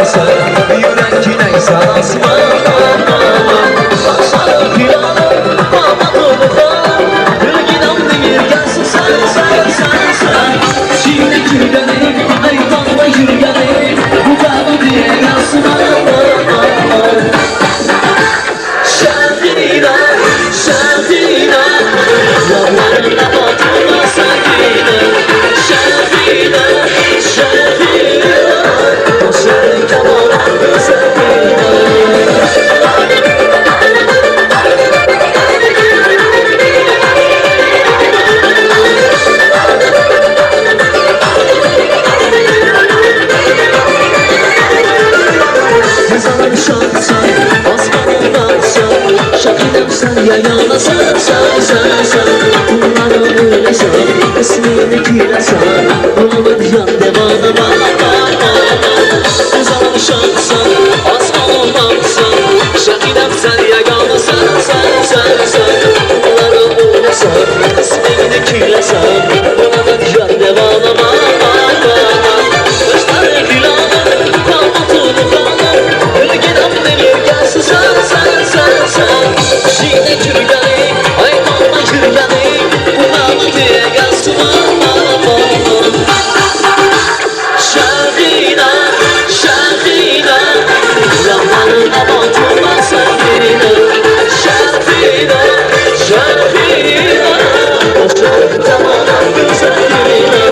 sen yürek neyse asma Başlarım planım Baba doğrudan Yürgiden değil gelsin sen Şimdi gülgeni Eytanla yürgeni Bu bana diye gelsin Şehina Şehina Yollarına batırma sakine Şehina Şehina O şehrin kamaranı sakine Sana bir şansa Osmanlı'dansa Şakidem sen yayana sen Bunları öyle sen İsmini kiresen Olamın yan devana Sana bir şansa Osmanlı'dansa Şakidem sen yayana sen Bunları öyle sen İsmini kiresen Olamın yan devana Başlar filanı Kalmatını kanı Ülkeden demir gelsin sen Şine kürgeni Aymanla kürgeni Unalı diye gelsin Şehina Şehina Yanlarına batırma sevgine Şehina Şehina O şehirden olan güzelliğine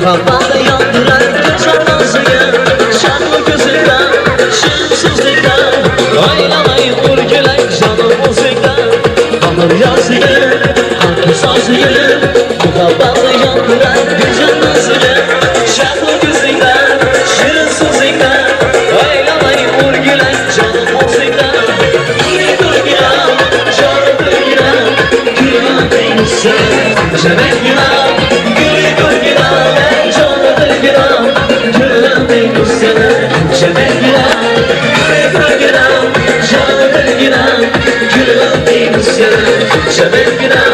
Kafada yandıran geçemezsin Şanlı gözünden, şimsizlikten Oynamayın vurgulen canım müzikten Alır yazıyı, hakkı sazıyı Bu kafada yandıran geçemezsin Şanlı gözünden, şirsizlikten Oynamayın vurgulen canım müzikten Dur giren, canım giren Gülüm değilsin, cemek giren Gül giren Şebek giren, gül giren, canım giren, gülüm değilsin, şebek giren.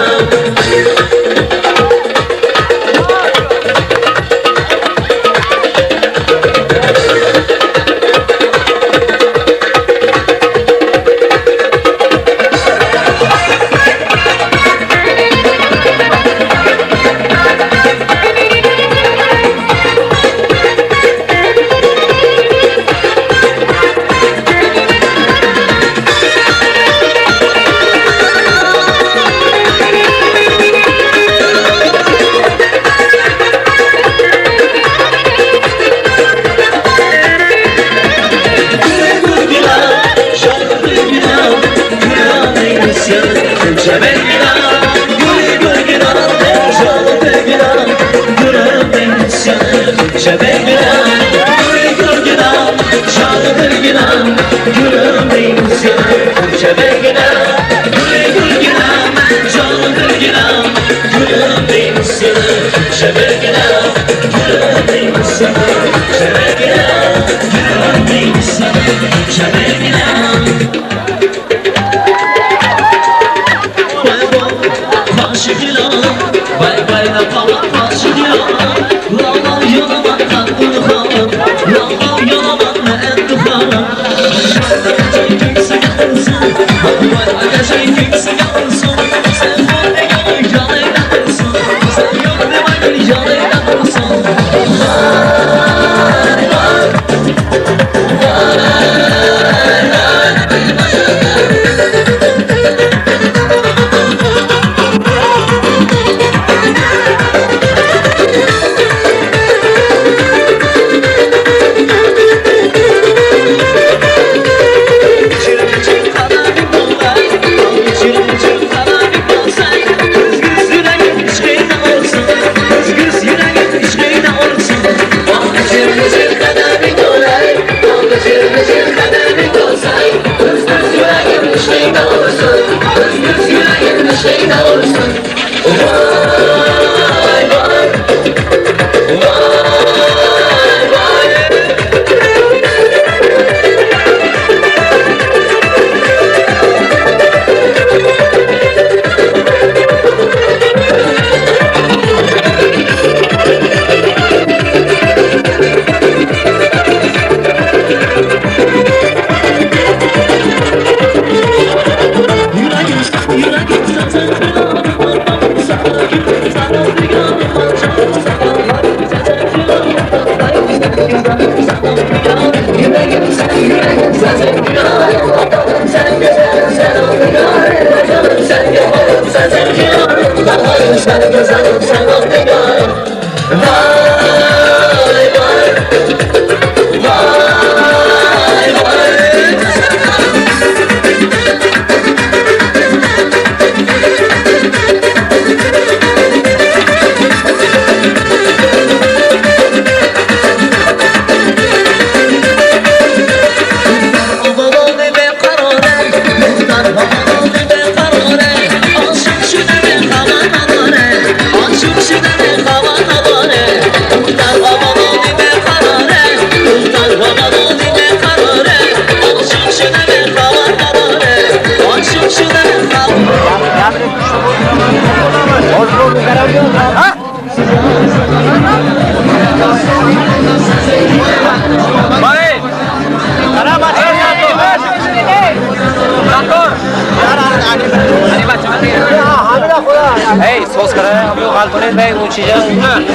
şebekine gülgine ben canım gülgine gülüm değilsin şebekine gülüm değilsin şebekine gülüm değilsin şebekine Vay vay da falan karşıya Lala yolama tatlı hanım Lala yolama ne etti hanım Agacay kimse yansın Vay agacay kimse yansın Sen bu ne yanı yanaydansın Sen yok ne var yanaydansın Vay vay Hey, sos kara, हम लोग हाल तो नहीं थे वो चीज़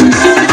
You're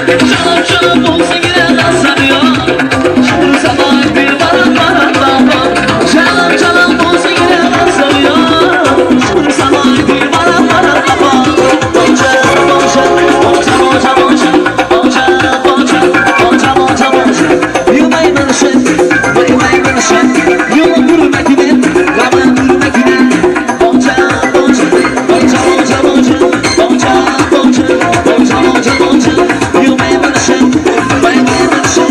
Çalam çalam olsa giremezsen ya. Şimdi sabah bir baran baran baba. Çalam çalam olsa giremezsen ya. Şimdi sabah bir baran baran baba. Bonca bonca bonca bonca bonca bonca bonca bonca bonca bonca. Yumay bana şef, yumay bana şef. Yuma kurmak ile, lama kurmak ile. Bonca bonca bonca bonca bonca bonca bonca bonca bonca bonca. Yumay bana şef, yumay bana şef.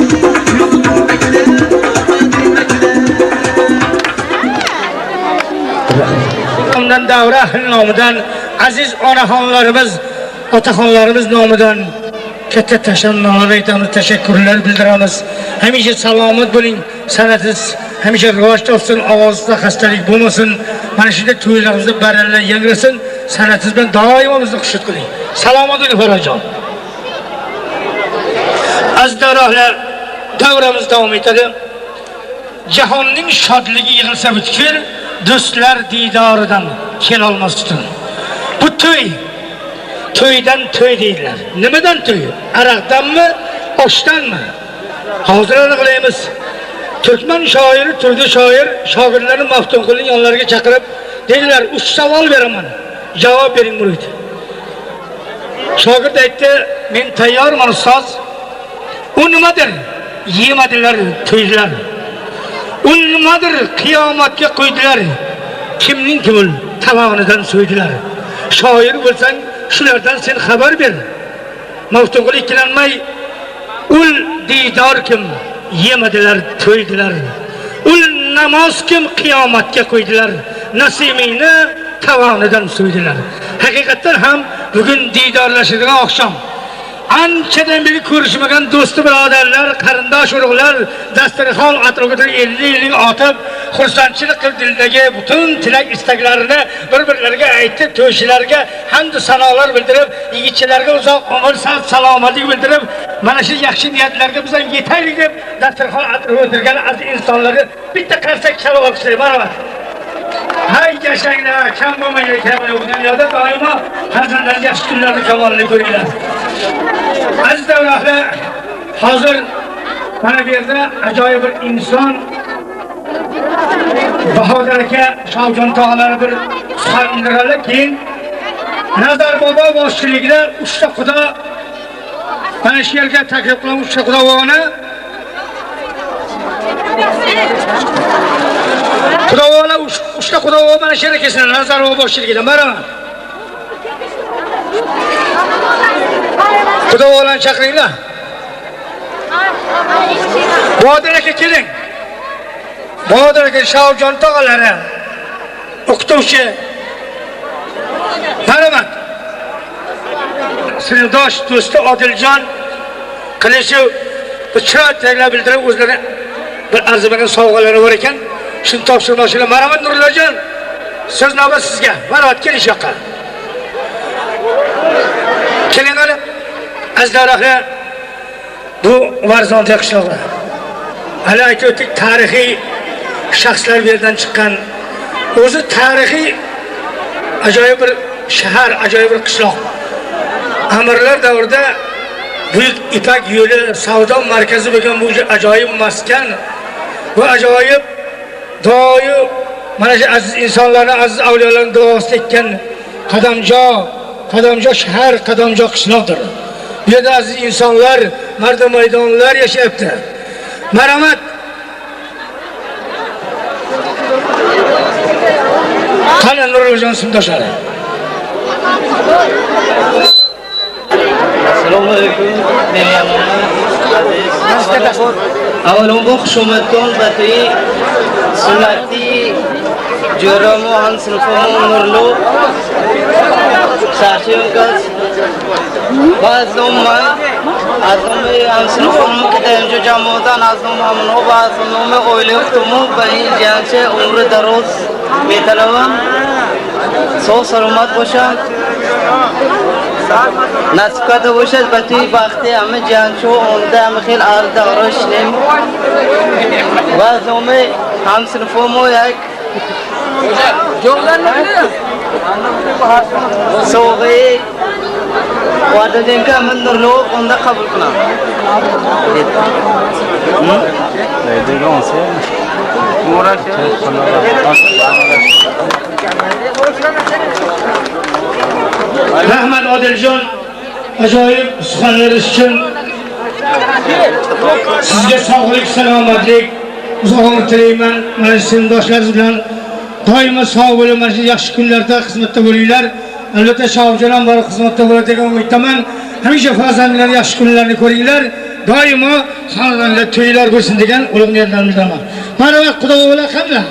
Yuma kurmak ile, lama kurmak ile. Ondan davra nomidan aziz onaxonlarimiz, otaxonlarimiz nomidan katta tashakkurlar aytamiz, tashakkurlar bildiramiz. Hamisha salomat bo'ling, san'atingiz hamisha rivoj topsin, ovozingizda xastalik bo'lmasin. Mana shunday to'ylarimizda baralla yangrasin, san'atingiz bilan doimo bizni xushnud qiling. Salomat bo'ling Farojjon. Azdorlar davramiz davom etadi. Jahonning shodligi yig'ilsa butkul, do'stlar diydoridan kelolmasdan. Bu to'ydan to'y deydilar. Nimadan to'y? Aroqdanmi, oshdanmi? Hozir aniqlaymiz. Turkman shoiri, turdi shoir shogirdlarini Maftunqulning yonlariga chaqirib, dedilar, 3 savol beraman. Javob bering bo'ldi. Shogird aytdi, men tayyorman ustoz. U nimadir? Yemadilar, to'ydilar. U nimadir? Qiyomatga qo'ydilar. Kimning kimul tavonidan so'ydilar. Shoir bo'lsang, shulardan sen xabar ber. Maftunqul ikkilanmay, ul diydor kim? Yemadilar, to'ydilar. Ul namoz kim? Qiyomatga qo'ydilar. Nasimingni tavonidan so'ydilar. Haqiqatan ham bugun diydorlashadigan oqshom. Anchadan beri ko'rishmagan do'sti birodarlar, qarindosh urug'lar dasturxon atrofida 50 yillik otib, xursandchilik qilib dildagi butun tilak istaklarini bir-birlariga aytib, to'ychilarga hamd sanolar bildirib, yigitchilarga uzoq umr, sağ salomatlik bildirib, mana shu yaxshi niyatlarga bizdan yetaylik deb dasturxon atrofida o'tirgan aziz insonlarga bitta qarsak chalib olishlar. Marhamat. Hay yashanglar, kam bo'lmaylik, bu dunyoda doimo farzandlar yaxshi kunlarni kamolini ko'ringlar. Aziz davlatlar, hozir mana bu yerda ajoyib bir inson Bahodir aka, Shovjon tog'alari bir suhbatlarga keyin Nazar bobo boshchiligida 3 ta xudo mana shu yerga taklif qilib 3 ta xudovoni Xudovolar 3 ta xudovo mana shu yerga kelsin, Nazar bobo boshchiligida. Marhamat. Xudovolarni chaqiringlar. Bahodir aka keling. Bahodir aka, Shovjon tog'alari o'qituvchi. Marhamat. Sinfdosh do'sti Odiljon qilishi chiroyli bildirib o'zlari bir arzimagan sovg'alari bor ekan. Shuni topshirmoqchilar. Marhamat Nurullojon. Siz navbat sizga. Marhamat keling shu yoqqa. Keling ana. Azdarlar bu Varzonda qishlog'i. Hali aytib o'tdik, tarixiy shaxslar bu yerdan chiqqan. O'zi tarixiy ajoyib bir shahar, ajoyib bir qishloq. Amirlar davrida buyuk Ipak yo'li savdo markazi bo'lgan bu ajoyib maskan, bu ajoyib doim mana shu aziz insonlarni, aziz avliyolarning duosi tekkan qadamjo shahar, qadamjo qishloqdir. Bu yerda aziz insonlar, marda maydonlar yashayapti. Marhamat. Qani Nuruljon simdoshlari. Assalomu alaykum. Avvalambor xushomadkon batiy sunnati jo'ramu han sinfum nurlu shaxsiyat bazlumman azmi han sinfum kadamjo jamoadan azlumman va azlumman o'ylayaptimu bayin jancha umri daroz metalavam sog' salomat bo'lsam nasibada bo'lsa batiy vaqti hamma jancho onda hamma xil arda urishnim va azlumman ham sinfum yak Soğuğu Va'dadan men nurli onda qabul qilaman. Rahmat Odiljon, ajoyib suhbatlariz uchun sizga sog'lik, salomatlik, uzoq umr tilayman. Mana sinfdoshlaringiz bilan doimo sog' bo'lib, mana shu yaxshi kunlarda xizmatda bo'linglar. Albatta Shohjon ham bor xizmatda bo'ladi degan umiddaman. Hamisha farzandlar yaxshi kunlarni ko'ringlar. Doimo xonadonda to'ylar bo'lsin degan ulug' niyatlarimizdaman. Mana vaqt Xudo bilan qanday?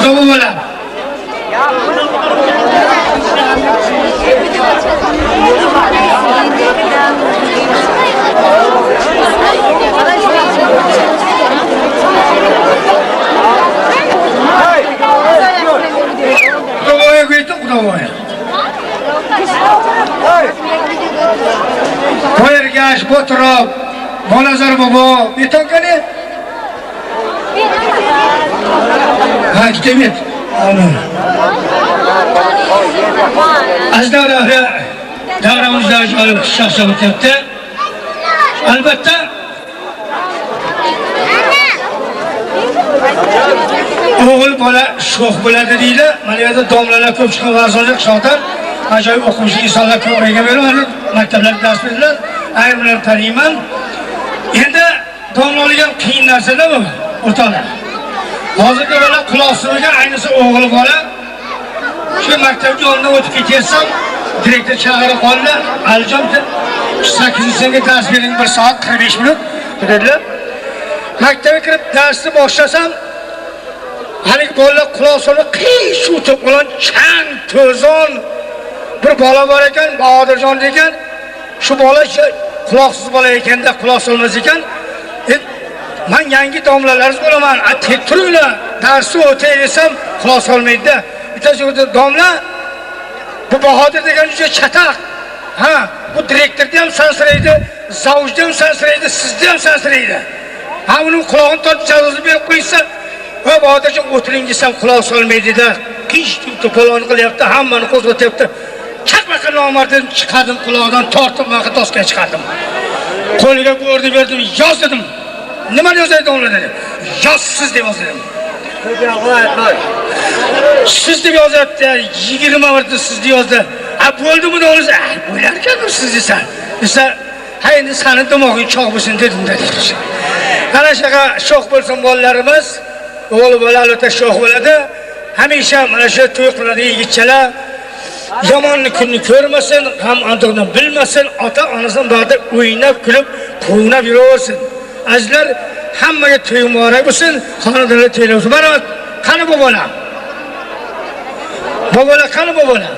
Xudo bilan Kudovoya go'ydi, Kudovoya. Qo'yirgash, Boturov, Bolazor bobo, betonkani? Ha, gidemet. Amin. Az davramızda ajoyib shoshib o'tyapti. Albatta o'g'il bola sho'x bo'ladi deydi. Mana bu yerda domlalar ko'p chiqib vazirlik shohdan ajoyib o'quvchi insonlar ko'p o'rganib, maktablarda dars beradilar. Ayrimlarni taniyman. Endi domlalar ham qiyin narsada bu, o'rtoqlar. Hozirgi bola quloq solgan, ayniqsa o'g'il bola shu maktabga yonidan o'tib ketsam, direktor chaqirib qoldi. Alijon 8-sinfga dars bering 1 soat 45 minut dedilar. Maktabga kirib darsni boshlasam, haligi bolalar quloq solib qish o'tib bilan chang, to'zon bir bola bor ekan, Bahodirjon degan. Shu bola quloqsiz bola ekanda, quloq solmas ekan. Men yangi domlalarimiz bo'laman. Tek turinglar. Darsni o'tay desam, quloq solmaydi. Bittasi domla bu Bahodir degan juda chataq. Ha, bu direktorni ham sansiraydi, zavjni ham sansiraydi, sizni ham sansiraydi. Ha, uning quloqini tortib jazosi berib qo'ysa, va Bahodirjon o'tiring desam quloq solmaydi-da. Qish to'polon qilyapti, hammani qo'zg'atyapti. Chaqmaqa nomarddan chiqardim, quloqdan tortib maqtosga chiqardim. Qo'liga go'rni berdim, yoz dedim. Nima yozaydi domla dedi. Yozsiz deb yozdim. Siz deb yozyapti, 20 marta sizni yozdi. Ha, bo'ldimi domla? Bo'lar ekan siz desa, ha endi seni dimog'ing choq bo'lsin dedim dedi. Mana shunaqa sho'x bo'lsin bolalarimiz, o'g'il bola albatta sho'x bo'ladi. Hamisha mana shu to'y qiladi yigitchalar. Yomonni kunni ko'rmasin, ham andoqni bilmasin, ota-onasining bag'rida o'ynab, kulib, quvnab yuraversin. Azizlar, hammaga to'y muborak bo'lsin, xonadonlar to'ylar bo'lsin. Mana qani bobolar? Bobolar qani bobolar?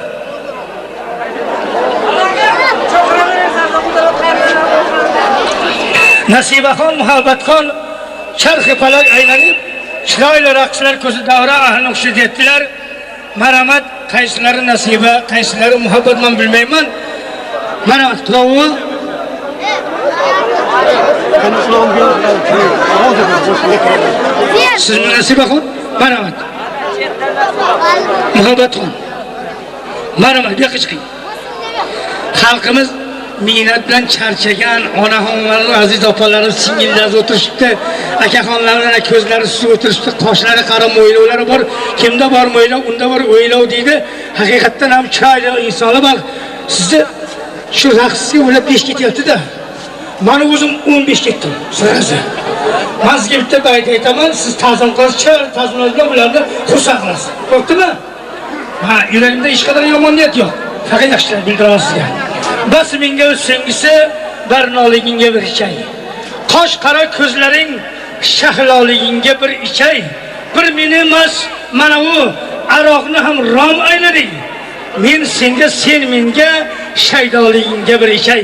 Nasibaxon, Muhabbatxon charxi palak aylanib, chiroyli raqslar ko'zi davra ahli hushid etdilar. Marhamat, qaysilari Nasiba, qaysilari Muhabbat men bilmayman. Marhamat, Xudovoy. Siz Nasibaxon, marhamat. Muhabbatxon. Marhamat, bu yoqqa chiqing. Xalqimiz mehnat bilan charchagan onaxonlarimiz, aziz opalarimiz, singillarimiz o'tirishibdi. Akaxonlarning ko'zlari suv o'tirishibdi, qoshlari qora mo'ylovlari bor. Kimda bor mo'ylov, unda bor o'ylov deydi. Haqiqatdan ham chiroyli insonlar bor. Sizni shu raqsga o'ylab besh ketyapti-da. Mana o'zim 15 ketdim. Sizlarga. Men sizga bitta bayt aytaman, siz ta'zim qilasiz, ta'zimlar bilan bularni xursand qilasiz. Bo'ptimi? Ha, yuragimda hech qadar yomon niyat yo'q. Faqat yaxshilar bildiraman sizga. Bas menga o'zingisi barnoligingga bir ichay. Qosh qara ko'zlaring shahloligingga bir ichay. Bir meni emas, mana bu aroqni ham rom aylading. Men senga, sen menga shaydoligingga bir ichay.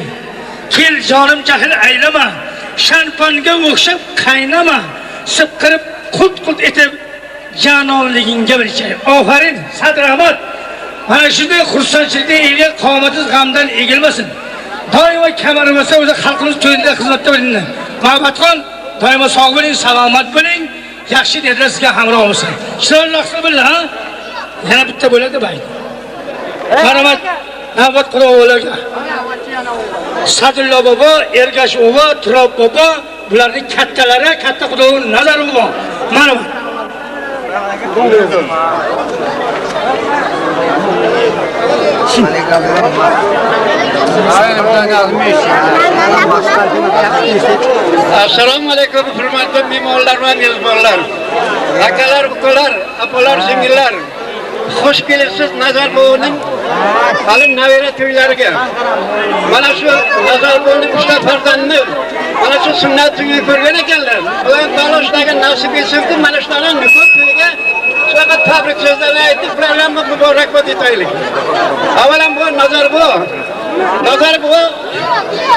Kel jonim jahl aylama, shanpanga o'xshab qaynama, sipqirib qult-qult etib janonligingga bir ichay. Ofarin, Sadrahmat. Mana shunday xursandchilikda elga qomatsiz g'amdan egilmasin. Doimo kamarimiz o'zi xalqimiz to'yida xizmatda bo'ling. Muhabbatxon, doimo sog' bo'ling, salomat bo'ling. Yaxshi dedilar sizga hamroh bo'lsin. Chiroyli laqsa bilan, ha? Yana bitta bo'ladi bayt. Marhamat, navbat qilaverlar. Sadulla bobo, Ergash bobo, Turob bobo, bularning kattalari, katta xudoy nazar bobo. Marhamat. Assalomu alaykum hurmatli mehmonlar va mezbonlar. Akalar, ukalar, opalar, singillar. Xush kelibsiz Nazar boboning hali navara to'ylariga. Mana shu Nazar boboning 3 ta farzandni mana shu sunnat to'yini ko'rgan ekanlar. Ular talashdagi nasib etsin, mana shularning nikoh to'yiga shunaqa tabrik so'zlarni aytib, ularga muborakbod etaylik. Avvalambor Nazar bobo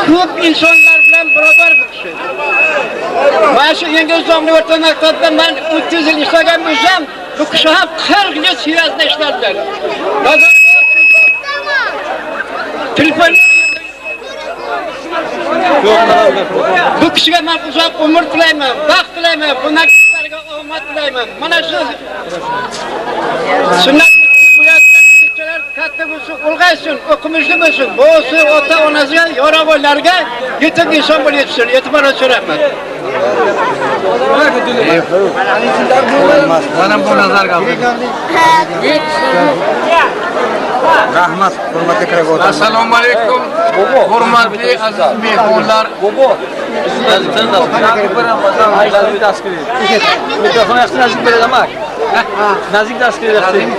ko'p insonlar bilan barobar bu kishi. Mana shu yangi zamon o'rta maktabda men 30 yil ishlagan bo'lsam, bu kishi ham 40 yil siyosatda ishladilar. Nazar telefon bu kishiga men uzoq umr tilayman, baxt tilayman, bu naklarga omad tilayman. Mana shu sunnat katta bo'lsin, ulg'aysin, o'qimishli bo'lsin. Bo'lsa ota-onasiga, yo'ravonlarga yetim inson bo'lib yetsin. E'tibor so'rayman. Mana bu nazarga oldim. Rahmat, hurmatli qirg'o'zlar. Assalomu alaykum. Hurmatli aziz mehmonlar. Mikrofon yaxshi nazik beraman. Nazik nazik beraman.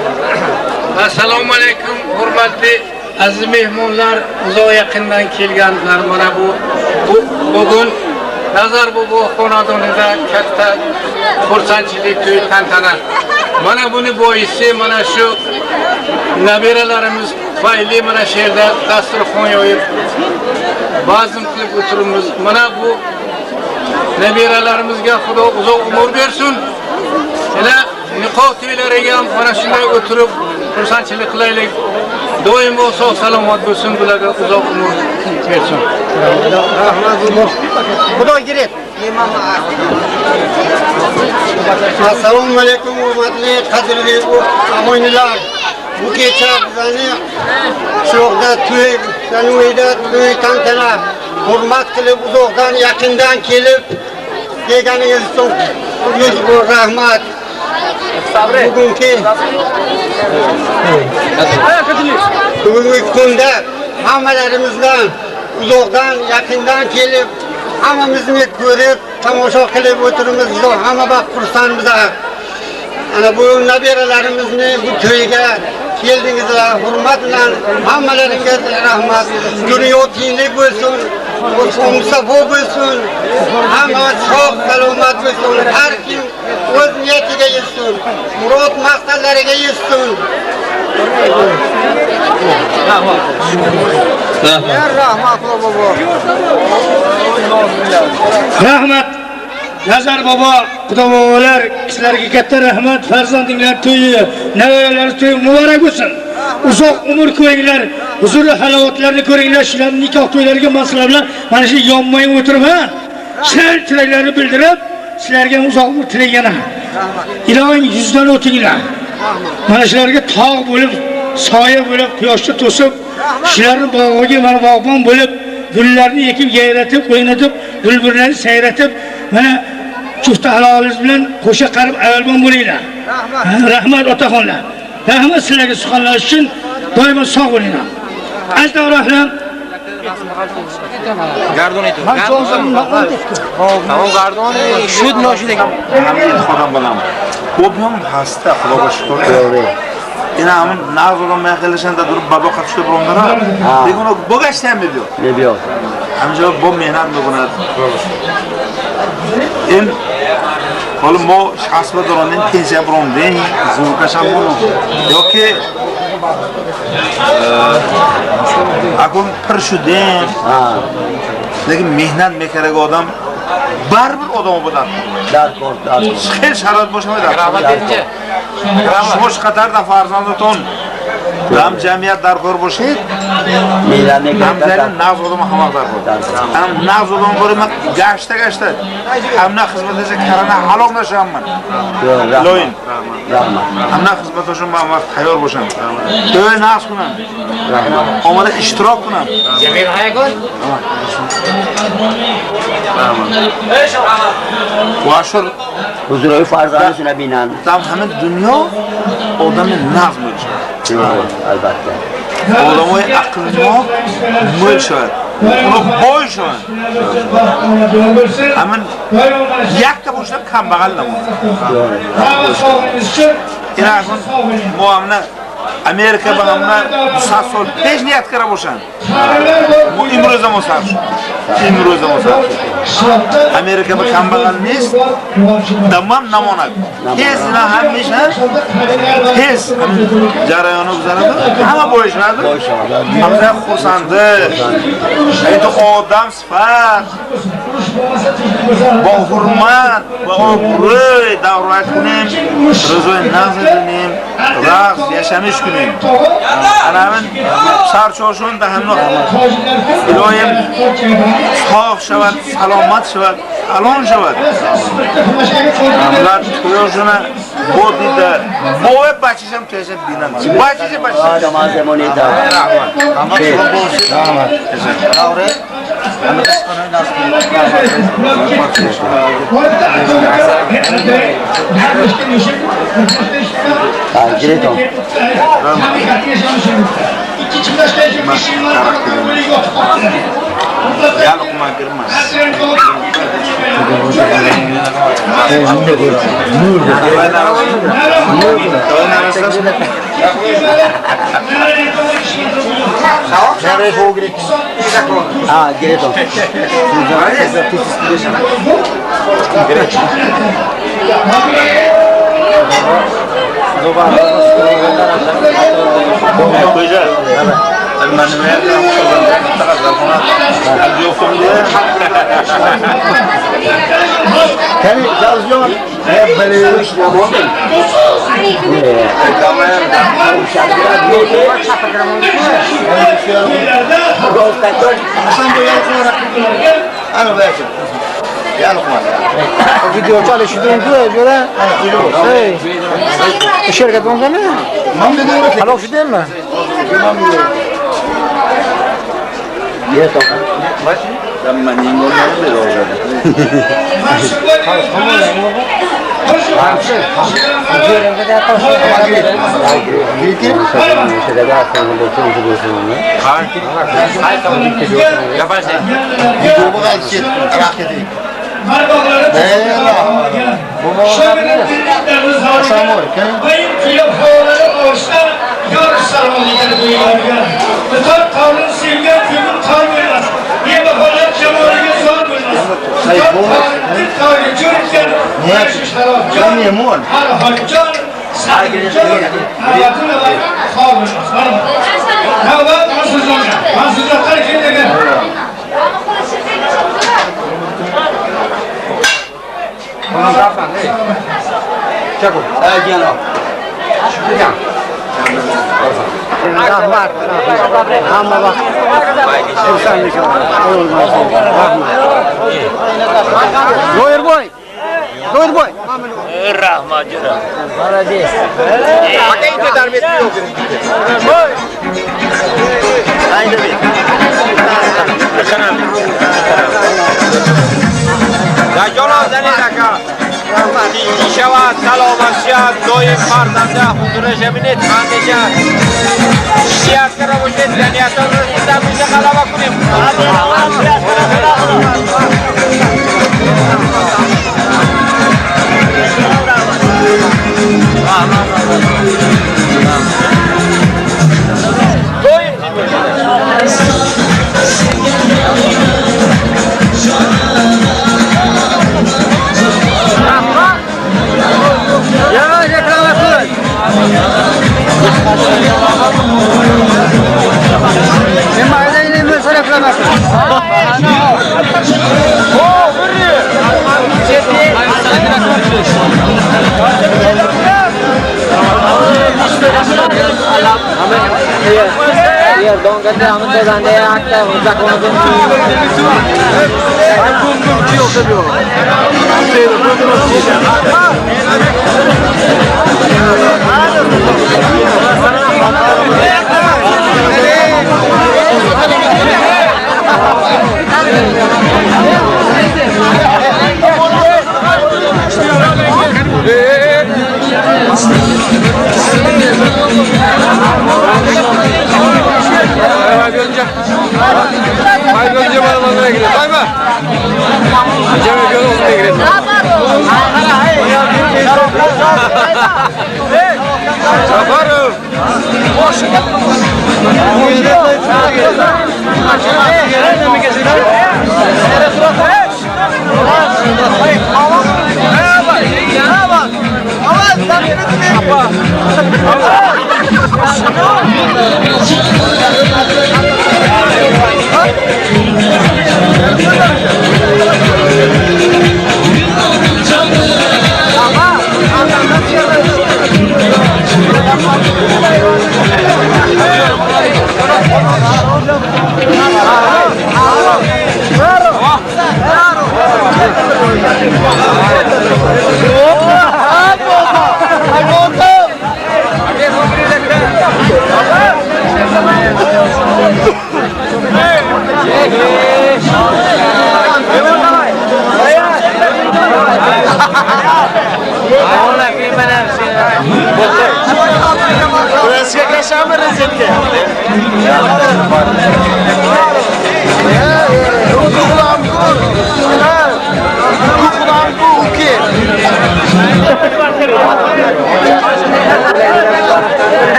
Assalomu alaykum hurmatli aziz mehmonlar, uzoq yaqindan kelganlar. Mana bu bugun Nazar bobo xonadonida katta xursandchilik to'y tantana. Mana buni boisi mana shu nabiralarimiz tufayli mana shu yerda dasturxon yoyib bazm qilib o'tiribmiz. Mana bu nabiralarimizga Xudo uzoq umr bersin. Yana niqoh to'ylariga ham mana shunday o'tirib xursandchilik qilaylik. Doimo sog' salomat bo'lsin, bularga uzoq umr bersin. Rahmat, Xudo yirik. Assalomu alaykum hurmatli qadrli omoynilar. Bu kecha bizani shuyoqda to'y, Sano'yda to'y tantana hurmat qilib uzoqdan yaqindan kelib kelganingiz uchun yuz rahmat. Bugungi kunda hammalarimizdan uzoqdan yaqindan kelib hammamizni ko'rib tomosha qilib o'tirimiz. Hamma vaqt xursandmiz. Ana bu nabiralarimizni bu to'yga keldingizlar, hurmat bilan hammalariga rahmat. Dunyo tinchlik bo'lsin, musafo bo'lsin, hamma sog' salomat bo'lsin. Har kim o'z niyatiga yetsin, murod maqsadlariga yetsin. Rahmat bobo. Rahmat. Nazar bobo, xudovolar, sizlarga katta rahmat. Farzandinglar to'yi, navaralar to'yi muborak bo'lsin. Uzoq umr ko'ringlar, huzurli halovatlarni ko'ringlar. Shularning nikoh to'ylariga mas'ala bilan mana shu yonmay o'tirib, ha? Chiroyli tilaklarni bildirib, sizlarga uzoq umr tilayman. Ilohim yuzdan o'tinglar. Mana shularga tog' bo'lib, soya bo'lib, quyoshda to'sib, shularning bog'iga mana bog'bon bo'lib, gullarni ekib, yayratib, o'ynatib, bulbullarni sayratib, mana juft ahlolingiz bilan qo'sha qarib avalbon bo'linglar. Rahmat otaxonlar. Rahmat sizlarga suxanlar uchun doimo sog' bo'linglar. Ajdavrohlar Gardon aytib. Tamam gardon shud noshidagi. خودم بلام. خوبم هسته خدا باشکر. اینا همون نازدم میخیلشن تا دور بابا خودشو برام دارم. دیگه اون بگشتم میدیو. Nebiyo. همینجا با مهنت میکنند. این حالا ما شخص بداریم پنجه برام دهیم زورکش هم کنم. یا که اگر پر شدیم لیکن مهنت میکره آدم baribir odam bo'ladi. Darkor. Xeyr sharoit boshqa Rahmat deydi. Shosh qatarda farzandton Ram cemiyet darkor boşaydı. Ramzanın naz olma hamak darkor. Am naz olma korumak gaçta. Amna hizmet edecek karana halokna şamman. Loyin. Amna hizmet olsun ma hayır boşam. Öyle naz kunan. Omada iştirak kunan. Cemil hayakon. Vaşur. Huzur-i farzanısına binen. Tam hemen dünya odamın naz mı? Albatta. Odamı akıllı mı şöyle. Onu boy şöyle. Hemen yakta boşuna kan bakalım. İnanın muamına Amerika bağımına saat sol 5 niyet kara boşan. Bu İmroza Mosar. Amerika bağım bağlanız tamam namonak. Hezine hemmişler. Hez jarayonu uzanadı. Ama boşadı. Hamza xusandı. Endi odam sıfat. با حرمت با آبروی دعوت کنیم رضای نقض کنیم رقص یشمش کنیم همین سرچاشون به همراه الهیم صاف شود سلامت شود الان شود املت تویاشون بود دیده بوه بچیشم تویشم بینم بچیش Zaman zemoni da. Gireton. Ya lokma girmez. Ah, Gireton. Kami çalışıyor. Hep böyle yapıyorlar. Video çalışıyor böyle. Hey. Şirket olsa ne? Halok şu değil mi? Gireton. Rahmat. Ama bak. Kursanlık olmaz. Rahmat. Doyur boy. Doyur boy. Rahmat canım. Paradis. Bakayım da darbet yok. Haydi bir. Ya janob Zanaka. Shavad salomatiyat doim farzanda huzur jamiyat hamisha ishtiyoq qilib o'tganiyatimizni bizni g'alaba qiling. Thank you. Dongate amte dande akta uzak onu. Haydi önce bana girelim. Sayma. Cemil göl olsun diye girelim. Yaparım.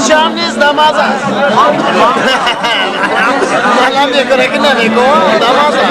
Şamliz namazı. Yalan bir kırıkı ne beko? Namazı.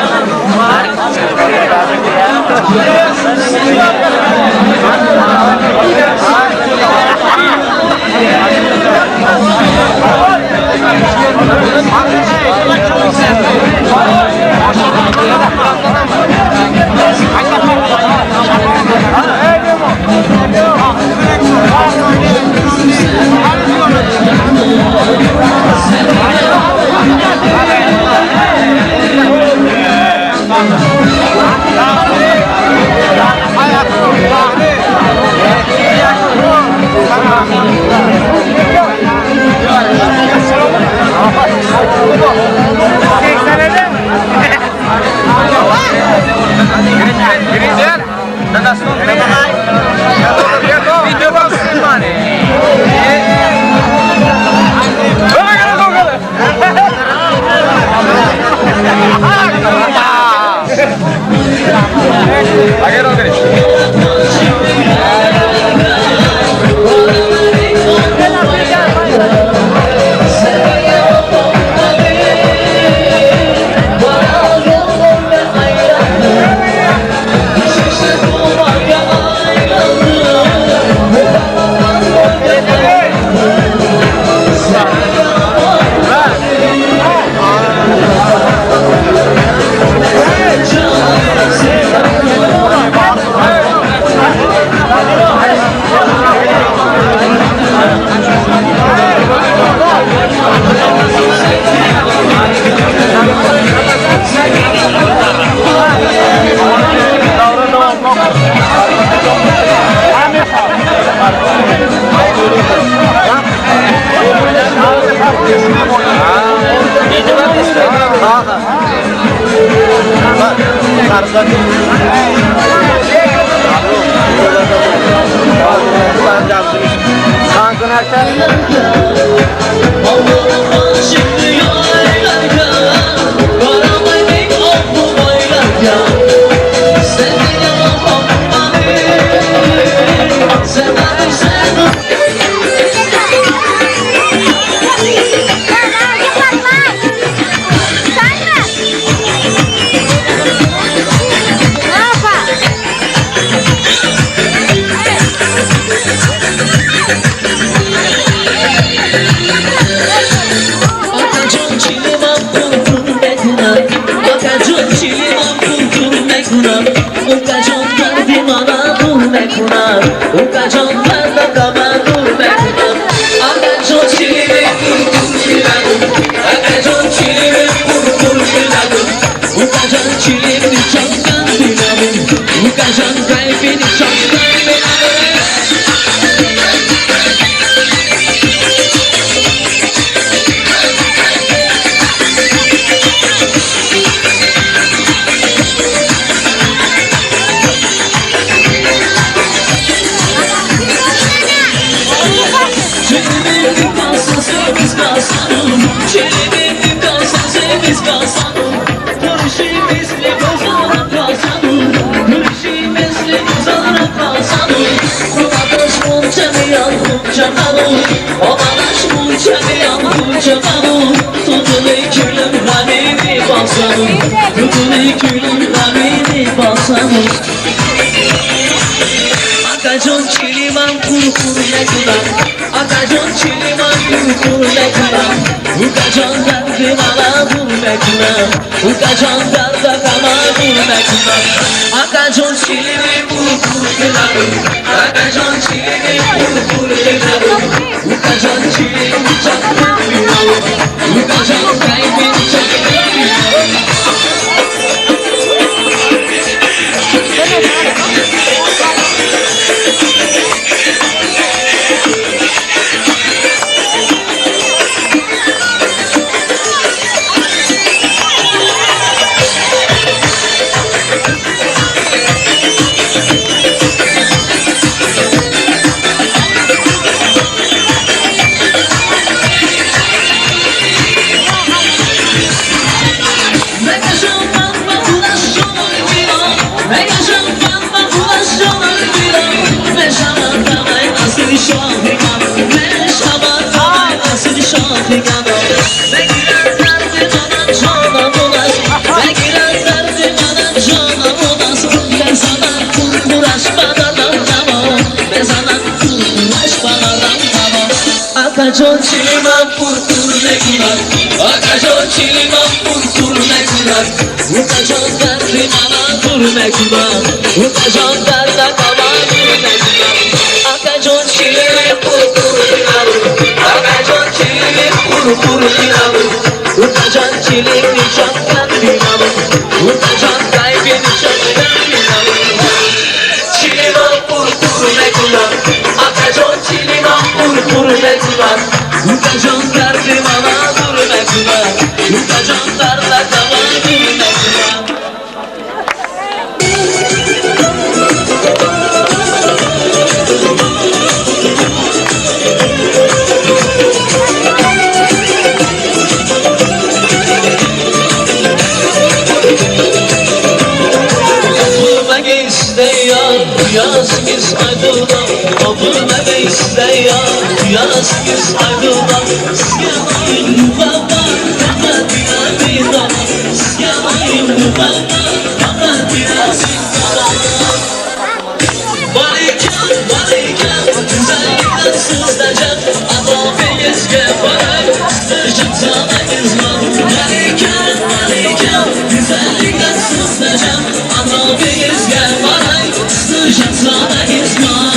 Ukajon dardi mana durme kunar Ukajon darda kama durme kunar Akajon çilimi kurkur kiladım Akajon çilimi kurkur kiladım Ukajon çilimi çoktan dinamım Ukajon kalbini çoktan dinamım Akajon çiliman kurkur ne kadar Akajon çiliman kurkur ne kadar Ukajon dardi mana durme kunar Ukajon darda kama durme kunar Akajon çilimi kurkur kiladım Akajon çilimi kurkur kiladım Ukajon çilimi çoktan dinamım Ukajon kalbini çoktan dinamım Akajon çiliman kurkur ne kunar Akajon çiliman kurkur ne kunar Ukajon dardi mana durme kunar Ukajon darda kama durme kunar Akajon çiliman kurkur kiladım Akajon çiliman kurkur kiladım Ukajon çilimi çoktan dinamım Ukajon kalbini çoktan dinamım Çiliman kurkur ne kunar Akajon çiliman kurkur ne kunar Ukajon dardi mana durme kunar Ukajon darda kama durme kunar Yazgız aydılda, kapıma beysleya Yazgız aydılda, sıyamayın baba Kamadina bina, sıyamayın baba Kamadina bina Varıken, güzellikten sızlayacak Adamı gezge varay, sıcak sana gizman Varıken, güzellikten sızlayacak Adamı gezge varay Sıcak sana gizman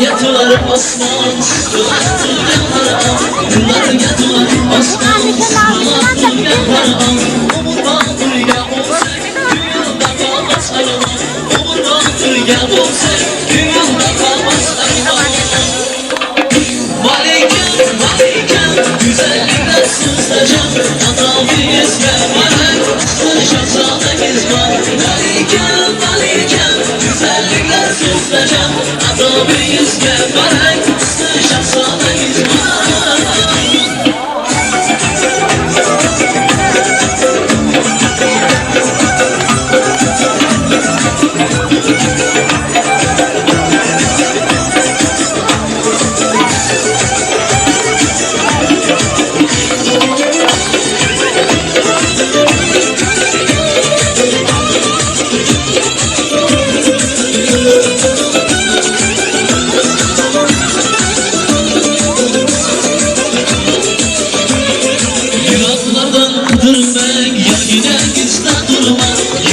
Yatılar osman, yatılar osman, yatılar omurma durga olsa, dünyada kalmaz hayvan. Omurma durga olsa, dünyada kalmaz hayvan. Valiken, güzellikten sızlayacak, adamı ezber varay, sıcak sana gizman. Valiken, güzellikten sızlayacak, adamı ezber varay, sıcak sana gizman.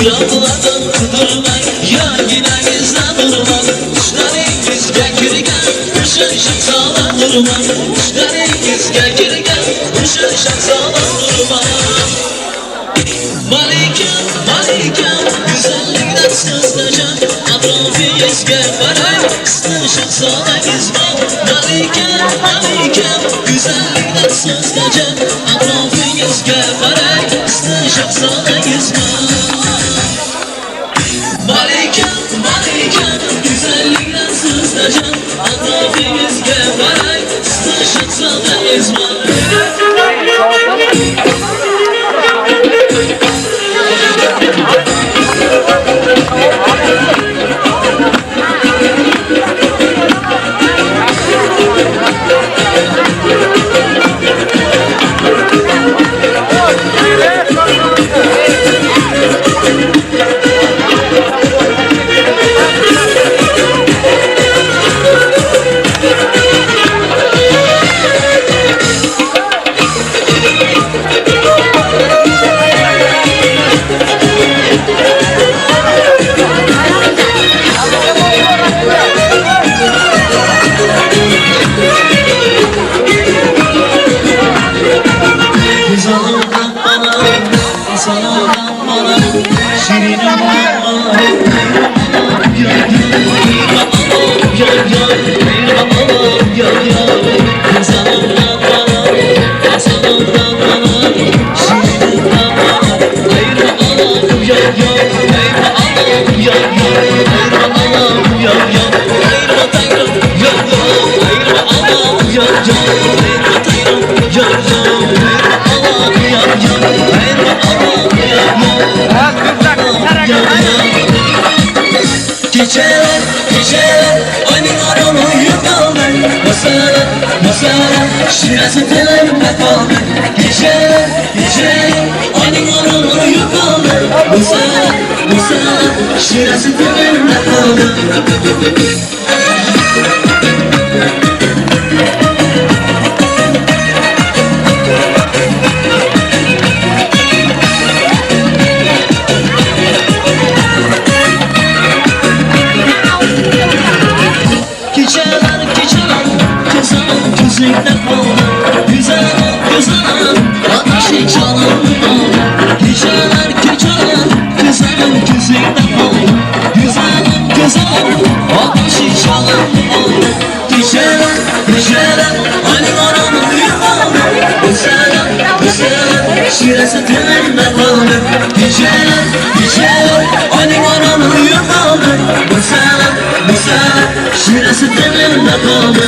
Yollardan kudurmak Yangınağızda durmak Kuşlarınızga girgen Uşaşıp sağlam durmak Kuşlarınızga girgen Uşaşıp sağlam durmak Malikem, malikem Güzellikten sızlayacak Atrafınızga varay Kıslaşıp sağlam izman Malikem, malikem Güzellikten sızlayacak Atrafınızga varay Kıslaşıp sağlam izman Malikem, malikem Güzellikten sızlayacak Atrafınızga varay Kıslaşıp sağlam izman Geceler, geceler, oyun aramı yıkaldı Masala, masala, şirası dilimde kaldı Geceler, geceler, oyun aramı yıkaldı Masala, masala, şirası dilimde kaldı Güzeller kaldı, güzel güzel ateşi çalan oldu Geceler geceler, güzeller kaldı Güzel güzel ateşi çalan oldu Geceler geceler, aynı aramı yıkaldı Güzeller güzeller, şirası dilimde kaldı Geceler geceler, aynı aramı yıkaldı Güzeller güzeller, şirası dilimde kaldı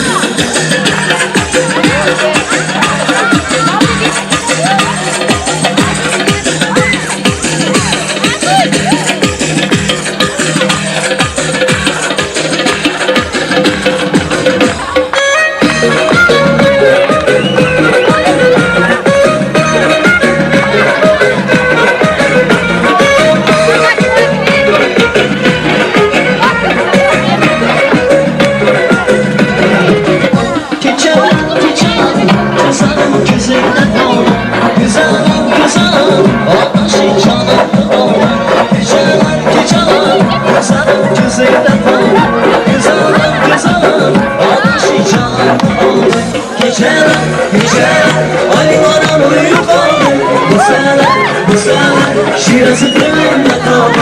Şirası dilimde kaldı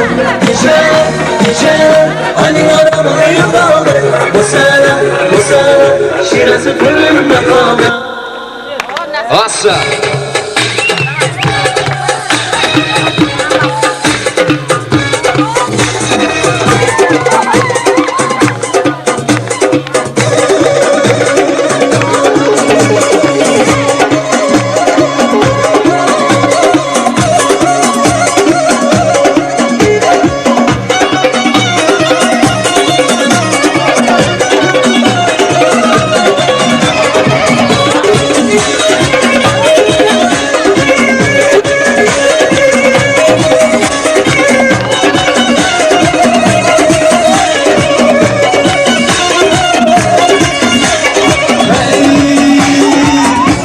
Geceler, geceler Hani aramı yıkaldı Bu sene Şirası dilimde kaldı Assa.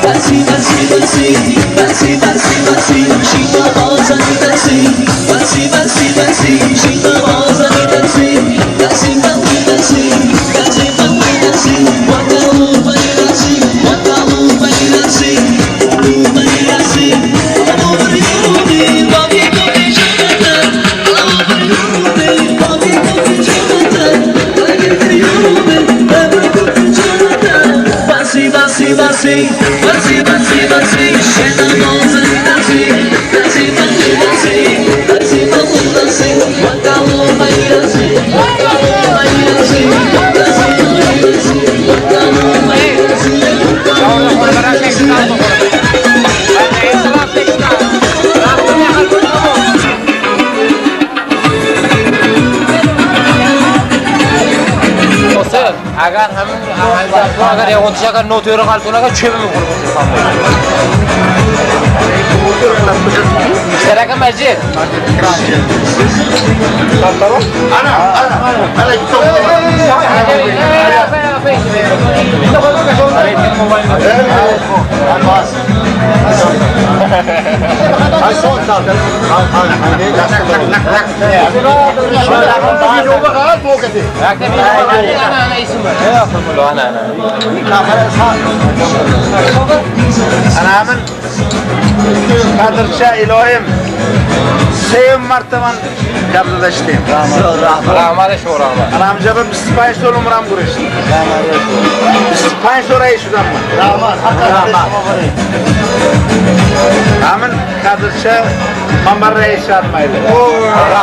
Dansi, dansi, dansi, dansi, dansi, dansi, agar agar yog'otish agar noto'g'ri qalto'naga cho'mib qolib Seraka Majid. Ana men Kadircha ilohim sevim martaban gaplashdim. Rahmat shu rahmat. Anam jabim 5 so'm ram ko'rishdi. 5 so'ray shudan. Rahmat. Amin Kadircha mamar reis atmaydi.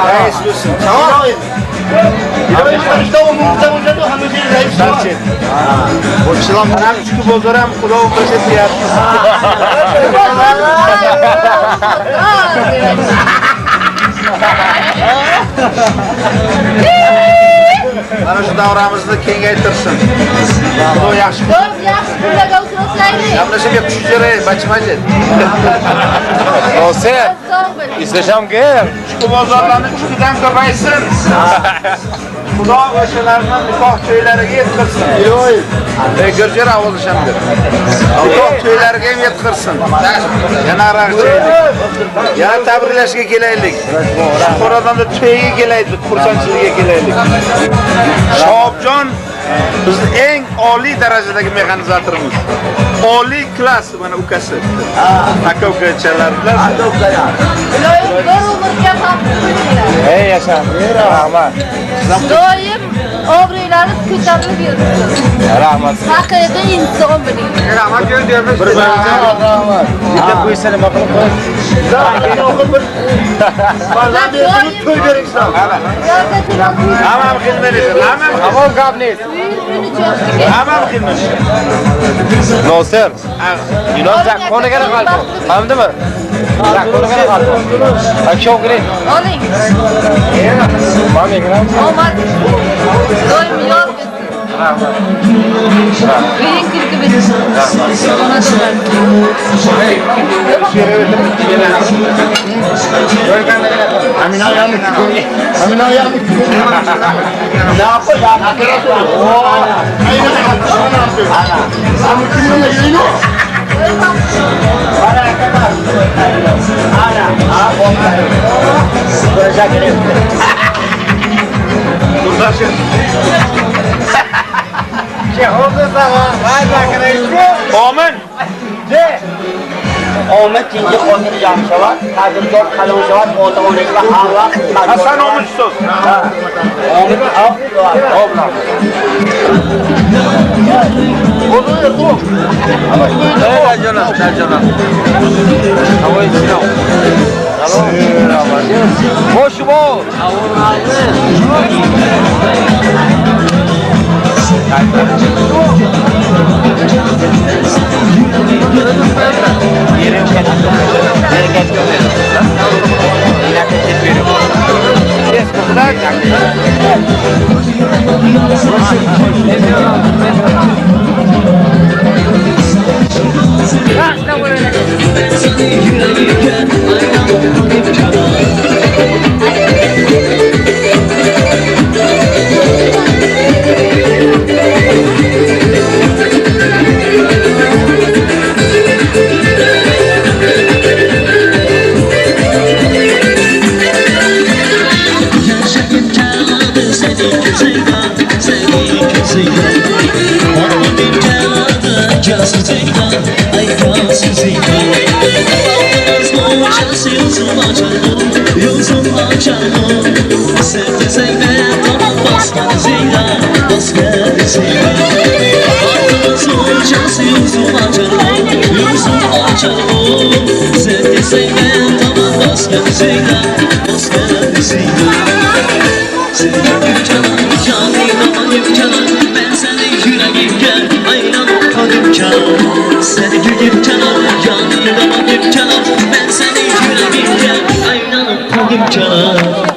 Reis bo'lsin. Anam çünkü bozaram kulağım başa diyar. Ana şu davramızda kengaytırsın. O yaxşı. Yapmışım hep çüzere başımacı. Olsun. İsteşem gel. Şu bozorlarını çüküden kapaysın. Xudo o'shalarni nikoh to'ylariga yetkazsin. Gurjir avozlashamdir. Nikoh to'ylariga ham yetkazsin. Yana araqchilik. Yana tabriklashga kelaylik. Qo'radan da to'yiga kelaylik, xursandchilikka kelaylik. Shobjon bizni eng oliy darajadagi mexanizatorimiz. Oliy klass mana ukasi. Aka ukachalar bilan. Ey yaşa. Rahmat. Doim obro'ylarni ko'tarilib yuribdi. Rahmat. Haqiqiy inson bo'ling. Rahmat göndermiş. Rahmat. Bitta qo'ysa nima qilib qo'y? To'y beringsan. Hamam xizmetidir. Hamon gapniz. Hamam xizmetidir. Nosir. Yunon zakoniga qalb. Hamdimi? Zakoniga qalb. Akşam girin. Oling. Mami girin. Omad. Doim yo'q. Rahmat. Bering kirib ketsin. Amina ayağımı tutuyor. Amina ayağımı tutuyor. Ne yapıyor? Ana. Ama kiminle geliyor? Bana kadar. Ana. Böyle geliyor. Buradasın. Amin. Ahmet Tinci Kodir Jamşavat, Kadir Çok Kaluşavat, Otomonikla Hava, Hasan olmuşsun. Ahmet Abdüllah. Oluyor bu. Evet canım, canım. Havayı sınav. Boş bol. maskarası Altımızın çası yüzüm açar Yüzüm açar Sen desen ben tamam maskarası Maskarası Seni dükkanım canım dükkanım Ben seni yüreğimden aynamakta dükkanım Seni dükkanım canım dükkanım Ben seni yüreğimden aynamakta dükkanım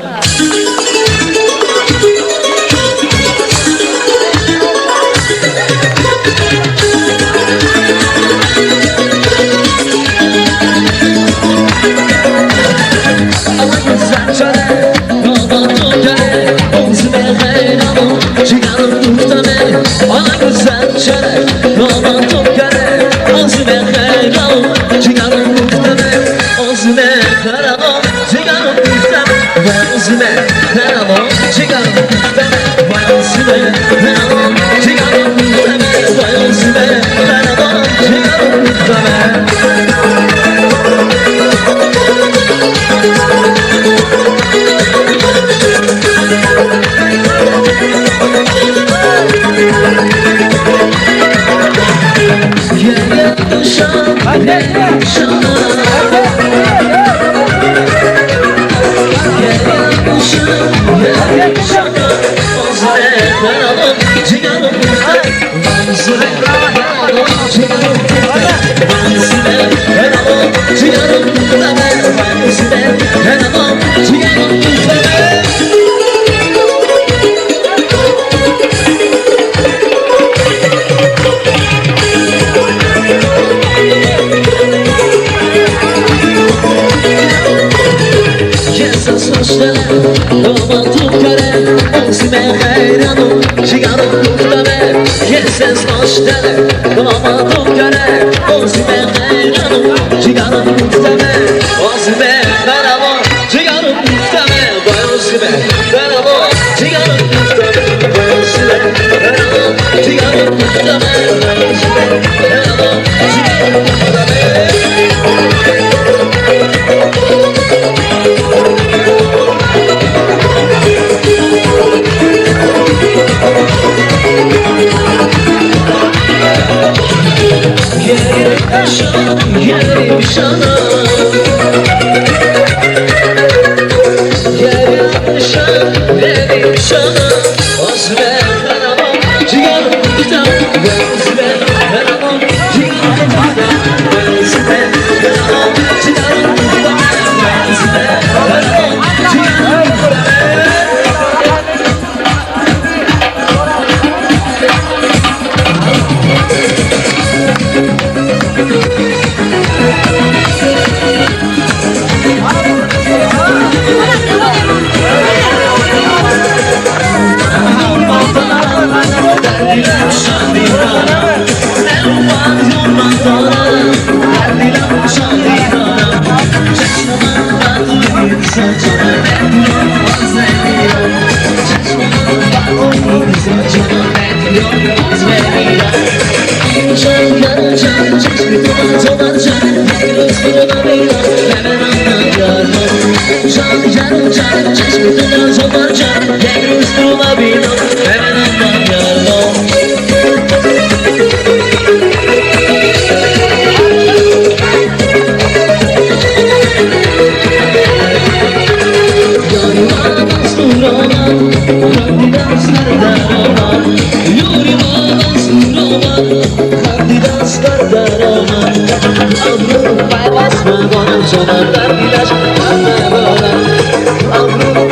Abru,